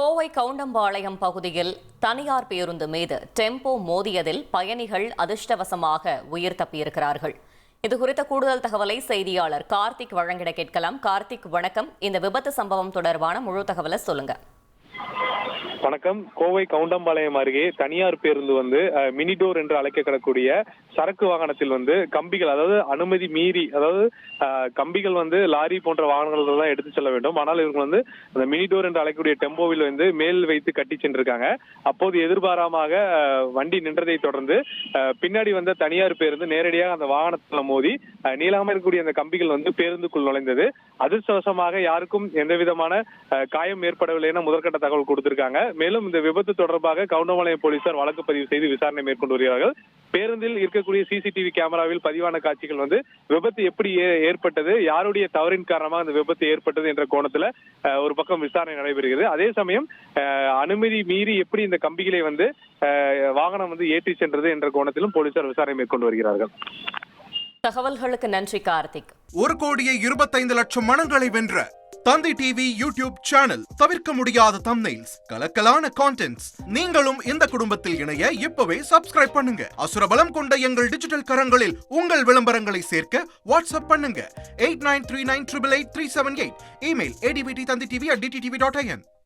கோவை கவுண்டம்பாளையம் பகுதியில் தனியார் பேருந்து மீது டெம்போ மோதியதில் பயணிகள் அதிர்ஷ்டவசமாக உயிர் தப்பியிருக்கிறார்கள். இதுகுறித்த கூடுதல் தகவலை செய்தியாளர் கார்த்திக் வழங்கிட கேட்கலாம். கார்த்திக், வணக்கம். இந்த விபத்து சம்பவம் தொடர்பான முழு தகவலை சொல்லுங்க. வணக்கம். கோவை கவுண்டம்பாளையம் அருகே தனியார் பேருந்து மினிடோர் என்று அழைக்கப்படக்கூடிய சரக்கு வாகனத்தில் கம்பிகள், அதாவது அனுமதி மீறி, அதாவது கம்பிகள் லாரி போன்ற வாகனங்கள் தான் எடுத்து செல்ல வேண்டும். ஆனால் இவங்க அந்த மினிடோர் என்று அழைக்கக்கூடிய டெம்போவில் மேல் வைத்து கட்டி சென்றிருக்காங்க. அப்போது எதிர்பாராமாக வண்டி நின்றதை தொடர்ந்து பின்னாடி வந்த தனியார் பேருந்து நேரடியாக அந்த வாகனத்தில் மோதி நீளமாக இருக்கக்கூடிய அந்த கம்பிகள் பேருந்துக்குள் நுழைந்தது. அதிர்ஷ்டவசமாக யாருக்கும் எந்த விதமான காயம் ஏற்படவில்லை என முதற்கட்ட தகவல் கொடுத்திருக்காங்க. மேலும் இந்த விபத்து தொடர்பாக கவுண்டம்பாளையம் போலீசார் வழக்கு பதிவு செய்து விசாரணை மேற்கொண்டு வருகிறார்கள். பேருந்தில் இருக்கக்கூடிய சிசிடிவி கேமராவில் பதிவான காட்சிகள் விபத்து எப்படி ஏற்பட்டது, யாருடைய தவறின் காரணமாக அந்த விபத்து ஏற்பட்டது என்ற கோணத்துல ஒரு பக்கம் விசாரணை நடைபெறுகிறது. அதே சமயம் அனுமதி மீறி எப்படி இந்த கம்பிகளை வாகனம் ஏற்றி சென்றது என்ற கோணத்திலும் போலீசார் விசாரணை மேற்கொண்டு வருகிறார்கள். தகவல்களுக்கு நன்றி கார்த்திக். 1,25,00,000 மனங்களை வென்ற தந்தி டிவி யூடியூப் சேனல். தவிர்க்க முடியாத தம்ப்நெயில்ஸ், கலக்கலான கான்டென்ட்ஸ். நீங்களும் இந்த குடும்பத்தில் இணைய இப்பவே சப்ஸ்கிரைப் பண்ணுங்க. அசுரபலம் கொண்ட எங்கள் டிஜிட்டல் கரங்களில் உங்கள் விளம்பரங்களை சேர்க்க வாட்ஸ்அப் பண்ணுங்க. 8939888378. Email advttanditv@dttv.in.